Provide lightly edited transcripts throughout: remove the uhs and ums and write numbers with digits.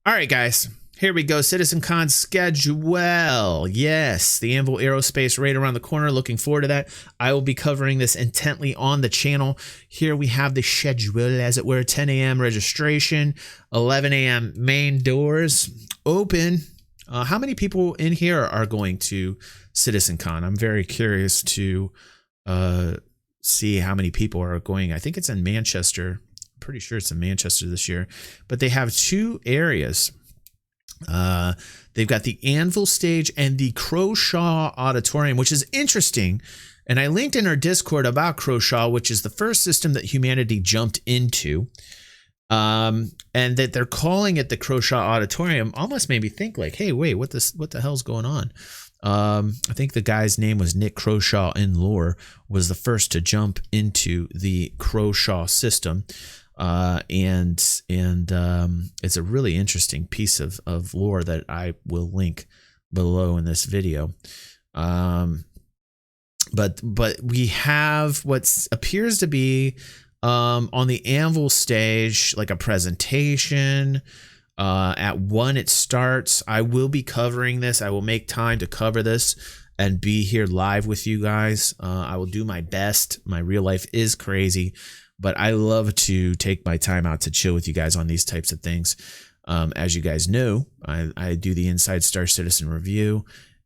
All right, guys. Here we go. Citizencon schedule. Yes, the Anvil Aerospace right around the corner. Looking forward to that. I will be covering this intently on the channel. Here we have the schedule, as it were. 10 a.m. registration, 11 a.m. main doors open. How many people in here are going to Citizencon? I'm very curious to see how many people are going. I think it's in Manchester. I'm pretty sure it's in Manchester this year. But they have two areas. They've got the Anvil Stage and the Croshaw Auditorium, which is interesting. And I linked in our Discord about Croshaw, which is the first system that humanity jumped into. And that they're calling it the Croshaw Auditorium almost made me think like, hey, wait, what the hell's going on? I think the guy's name was Nick Croshaw in lore, was the first to jump into the Croshaw system. And it's a really interesting piece of lore that I will link below in this video. But we have what appears to be on the Anvil Stage, like a presentation. At 1 it starts. I will be covering this. I will make time to cover this and be here live with you guys. I will do my best. My real life is crazy, but I love to take my time out to chill with you guys on these types of things. As you guys know, I do the Inside Star Citizen review,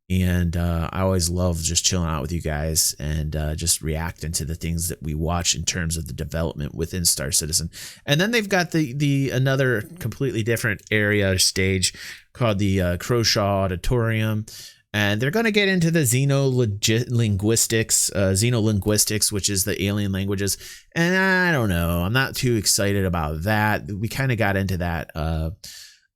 and I always love just chilling out with you guys and just reacting to the things that we watch in terms of the development within Star Citizen. And then they've got the another completely different area stage called the Croshaw Auditorium. And they're going to get into the xenolinguistics, which is the alien languages. And I don't know. I'm not too excited about that. We kind of got into that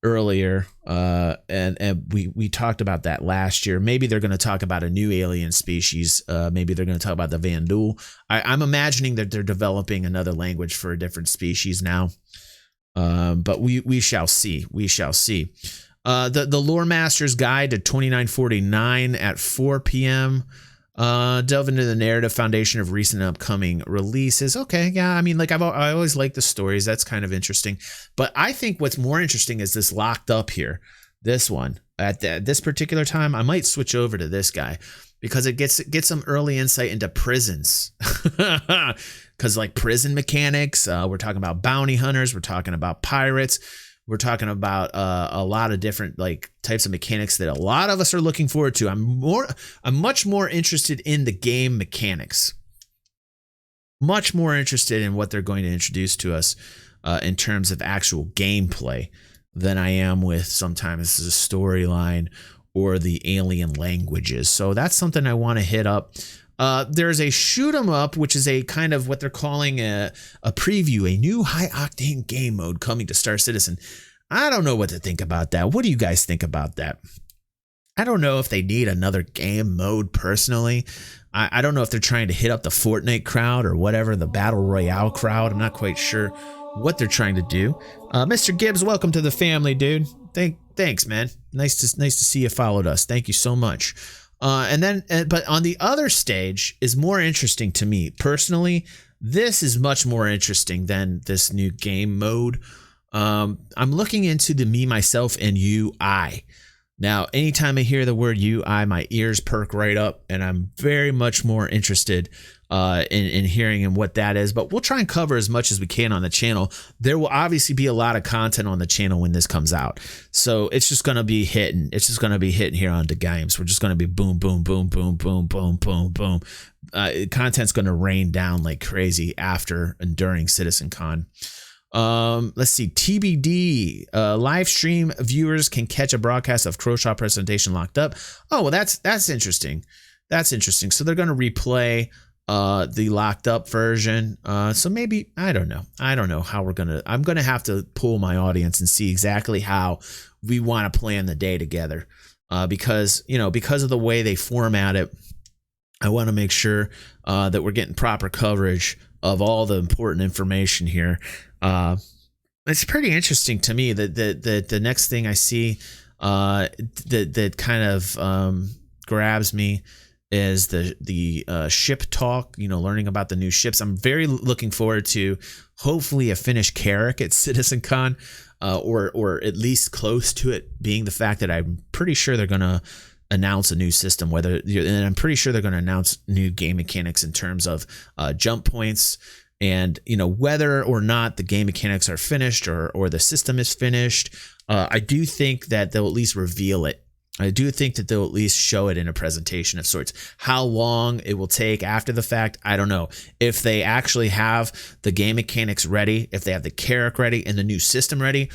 earlier. And we talked about that last year. Maybe they're going to talk about a new alien species. Maybe they're going to talk about the Vandul. I'm imagining that they're developing another language for a different species now. But we shall see. We shall see. The Lore Master's Guide to 2949 at 4 p.m. Delve into the narrative foundation of recent and upcoming releases. Okay, yeah, I mean, like I always like the stories. That's kind of interesting. But I think what's more interesting is this locked up here. This one at this particular time, I might switch over to this guy because it gets some early insight into prisons. Because like prison mechanics, we're talking about bounty hunters, we're talking about pirates. We're talking about a lot of different like types of mechanics that a lot of us are looking forward to. I'm much more interested in the game mechanics. Much more interested in what they're going to introduce to us in terms of actual gameplay than I am with sometimes the storyline or the alien languages. So that's something I want to hit up. There's a shoot 'em up, which is a kind of what they're calling a preview, a new high octane game mode coming to Star Citizen. I don't know what to think about that. What do you guys think about that? I don't know if they need another game mode personally. I don't know if they're trying to hit up the Fortnite crowd or whatever, the Battle Royale crowd. I'm not quite sure what they're trying to do. Mr. Gibbs, welcome to the family, dude. Thanks, man. Nice to see you followed us. Thank you so much. But on the other stage is more interesting to me personally. This is much more interesting than this new game mode. I'm looking into the me, myself, and you, I. Now, anytime I hear the word you, I, my ears perk right up, and I'm very much more interested in hearing what that is. But we'll try and cover as much as we can on the channel. There will obviously be a lot of content on the channel when this comes out. So it's just going to be hitting. It's just going to be hitting here on the games. We're just going to be boom, boom, boom, boom, boom, boom, boom, boom. Content's going to rain down like crazy after and during CitizenCon. Let's see. TBD live stream viewers can catch a broadcast of Croshaw presentation locked up. Oh, well, that's interesting. That's interesting. So they're going to replay the locked up version. So maybe I don't know how we're gonna. I'm gonna have to pull my audience and see exactly how we want to plan the day together. Because of the way they format it, I want to make sure that we're getting proper coverage of all the important information here. It's pretty interesting to me that the next thing I see that kind of grabs me is the ship talk, learning about the new ships. I'm very looking forward to hopefully a finished Carrack at Citizencon, or at least close to it, being the fact that I'm pretty sure they're going to announce a new system, and I'm pretty sure they're going to announce new game mechanics in terms of jump points, and whether or not the game mechanics are finished or the system is finished. I do think that they'll at least reveal it. I do think that they'll at least show it in a presentation of sorts. How long it will take after the fact, I don't know. If they actually have the game mechanics ready, if they have the Carrack ready and the new system ready,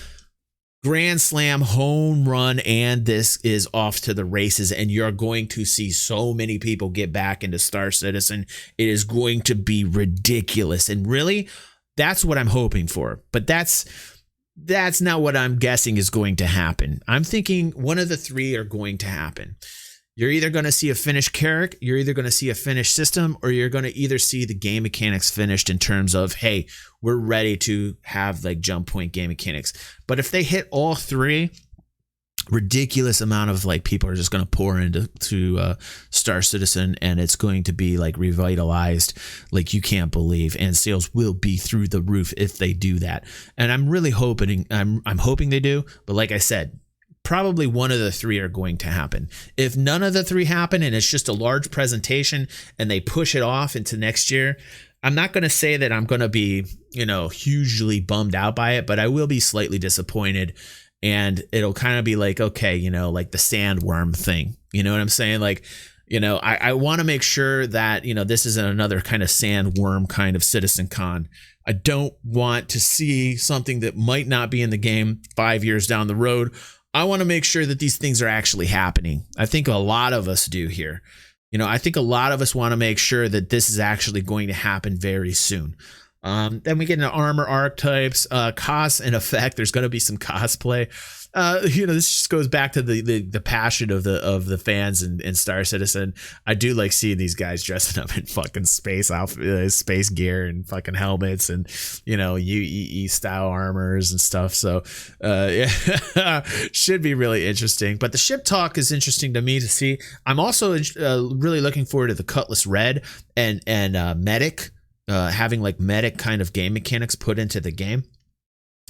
grand slam, home run, and this is off to the races, and you're going to see so many people get back into Star Citizen. It is going to be ridiculous, and really, that's what I'm hoping for. But that's not what I'm guessing is going to happen. I'm thinking one of the three are going to happen. You're either going to see a finished Carrack, you're either going to see a finished system, or you're going to either see the game mechanics finished in terms of, hey, we're ready to have like jump point game mechanics. But if they hit all three, ridiculous amount of like people are just going to pour into Star Citizen, and it's going to be like revitalized like you can't believe, and sales will be through the roof if they do that. And I'm really hoping I'm hoping they do, but like I said, probably one of the three are going to happen. If none of the three happen and it's just a large presentation and they push it off into next year, I'm not going to say that I'm going to be, hugely bummed out by it, but I will be slightly disappointed. And it'll kind of be like, okay, like the sandworm thing. You know what I'm saying? Like, I want to make sure that, this isn't another kind of sandworm kind of Citizencon. I don't want to see something that might not be in the game 5 years down the road. I want to make sure that these things are actually happening. I think a lot of us do here. I think a lot of us want to make sure that this is actually going to happen very soon. Then we get into armor archetypes, costs and effect. There's going to be some cosplay. This just goes back to the passion of the fans in Star Citizen. I do like seeing these guys dressing up in fucking space outfit, space gear and fucking helmets and UEE style armors and stuff. So should be really interesting. But the ship talk is interesting to me to see. I'm also really looking forward to the Cutlass Red and medic. Having like medic kind of game mechanics put into the game.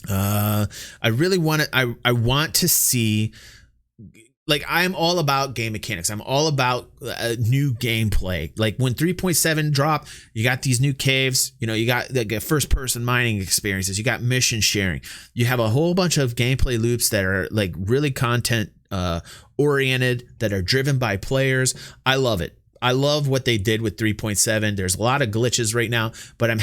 I really want to, I want to see, like, I'm all about game mechanics. I'm all about new gameplay. Like when 3.7 dropped, you got these new caves, you got like first person mining experiences. You got mission sharing. You have a whole bunch of gameplay loops that are like really content oriented, that are driven by players. I love it. I love what they did with 3.7. There's a lot of glitches right now, but I'm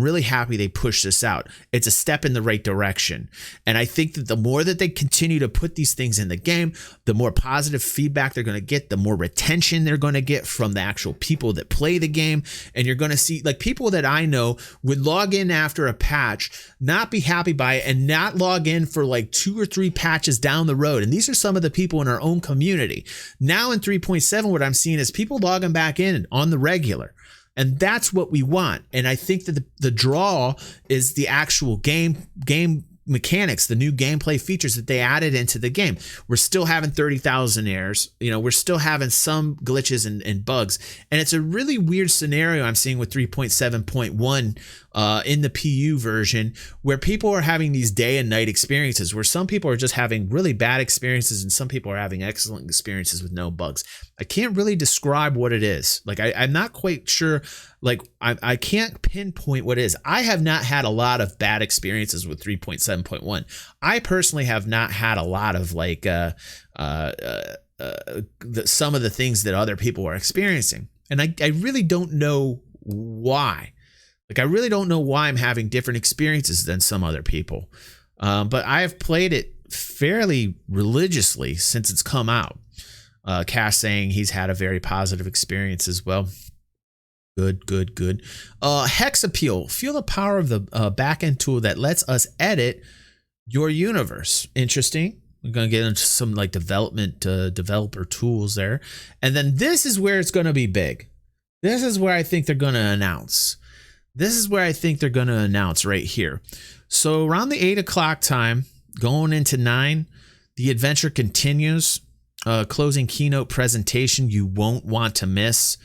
really happy they pushed this out. It's a step in the right direction. And I think that the more that they continue to put these things in the game, the more positive feedback they're going to get, the more retention they're going to get from the actual people that play the game. And you're going to see like people that I know would log in after a patch, not be happy by it, and not log in for like 2 or 3 patches down the road. And these are some of the people in our own community. Now in 3.7, what I'm seeing is people logging back in on the regular. And that's what we want. And I think that the draw is the actual game mechanics, the new gameplay features that they added into the game. We're still having 30,000 errors. We're still having some glitches and bugs. And it's a really weird scenario I'm seeing with 3.7.1 in the PU version, where people are having these day and night experiences, where some people are just having really bad experiences and some people are having excellent experiences with no bugs. I can't really describe what it is. Like I'm not quite sure. Like I can't pinpoint what it is. I have not had a lot of bad experiences with 3.7.1. I personally have not had a lot of like some of the things that other people are experiencing. And I really don't know why. Like I really don't know why I'm having different experiences than some other people. But I have played it fairly religiously since it's come out. Cass saying he's had a very positive experience as well. Good. Hex Appeal. Feel the power of the backend tool that lets us edit your universe. Interesting. We're going to get into some like developer tools there. And then this is where it's going to be big. This is where I think they're going to announce. Right here. So around the 8 o'clock time, going into 9, the adventure continues. closing keynote presentation you won't want to miss.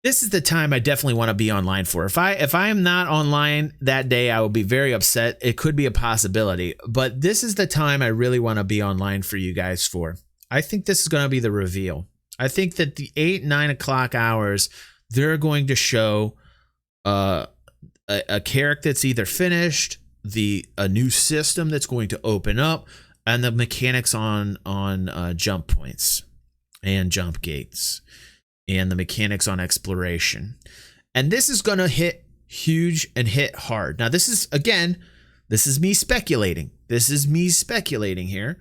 This is the time I definitely want to be online for. If I am not online that day, I will be very upset. It could be a possibility, but this is the time I really want to be online for you guys for. I think this is going to be the reveal. I think that the 8-9 o'clock hours, they're going to show a character that's either finished, a new system that's going to open up, and the mechanics on jump points and jump gates, and the mechanics on exploration. And this is going to hit huge and hit hard. Now, this is me speculating. This is me speculating here.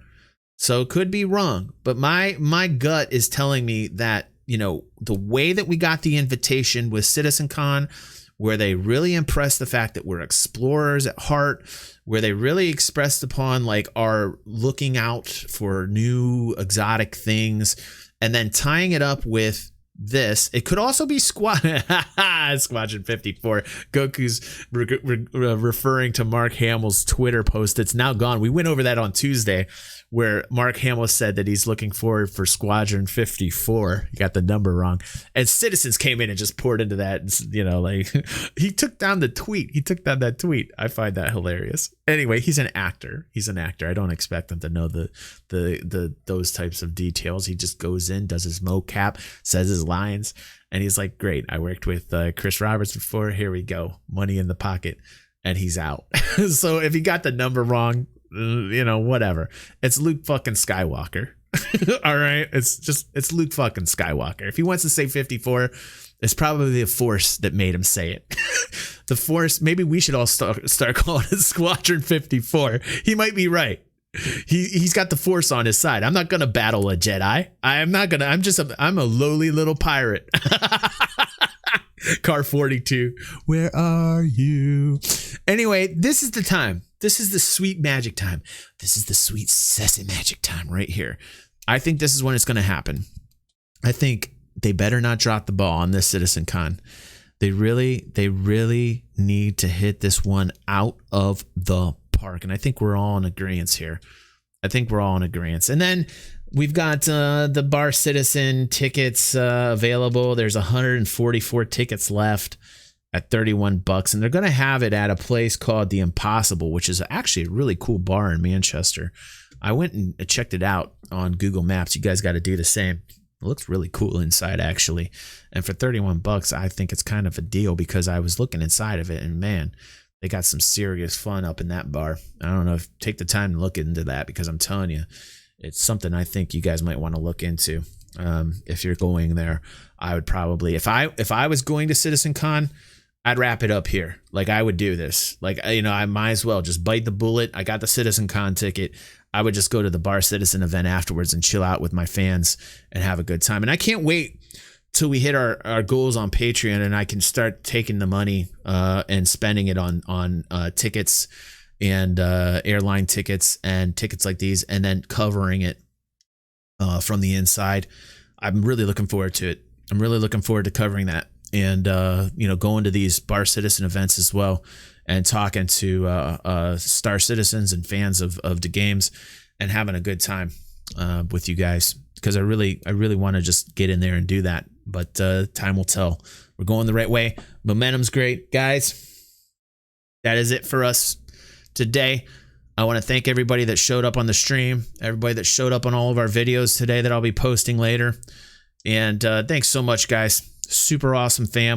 So it could be wrong, but my gut is telling me that, you know, the way that we got the invitation with Citizencon, where they really impressed the fact that we're explorers at heart, where they really expressed upon like our looking out for new exotic things, and then tying it up with this. It could also be Squadron 54. Goku's referring to Mark Hamill's Twitter post that's now gone. We went over that on Tuesday, where Mark Hamill said that he's looking forward for Squadron 54. He got the number wrong. And Citizens came in and just poured into that. You know, like he took down the tweet. He took down that tweet. I find that hilarious. Anyway, he's an actor. I don't expect him to know those types of details. He just goes in, does his mocap, says his lines, and he's like, great. I worked with Chris Roberts before. Here we go. Money in the pocket. And he's out. So if he got the number wrong, you know, whatever. It's Luke fucking Skywalker. All right. It's Luke fucking Skywalker. If he wants to say 54, it's probably the Force that made him say it. The Force. Maybe we should all start calling it Squadron 54. He might be right. He's got the Force on his side. I'm not going to battle a Jedi. I'm a lowly little pirate. Car 42. Where are you? Anyway, this is the time. This is the sweet magic time. This is the sweet sassy magic time right here. I think this is when it's going to happen. I think they better not drop the ball on this Citizencon. They really need to hit this one out of the park. And I think we're all in agreement here. And then we've got the Bar Citizen tickets available. There's 144 tickets left at $31, and they're going to have it at a place called The Impossible, which is actually a really cool bar in Manchester. I went and checked it out on Google Maps. You guys got to do the same. It looks really cool inside, actually. And for $31, I think it's kind of a deal, because I was looking inside of it, and man, they got some serious fun up in that bar. I don't know, take the time to look into that, because I'm telling you, it's something I think you guys might want to look into. If you're going there, I would probably, if I was going to Citizencon, I'd wrap it up here. Like, I would do this. Like, you know, I might as well just bite the bullet. I got the Citizencon ticket. I would just go to the Bar Citizen event afterwards and chill out with my fans and have a good time. And I can't wait till we hit our goals on Patreon, and I can start taking the money and spending it on tickets and airline tickets and tickets like these, and then covering it from the inside. I'm really looking forward to it. I'm really looking forward to covering that. And, you know, going to these Bar Citizen events as well, and talking to Star Citizens and fans of the games, and having a good time with you guys, because I really want to just get in there and do that. But time will tell. We're going the right way. Momentum's great, guys. That is it for us today. I want to thank everybody that showed up on the stream, everybody that showed up on all of our videos today that I'll be posting later. And thanks so much, guys. Super awesome family.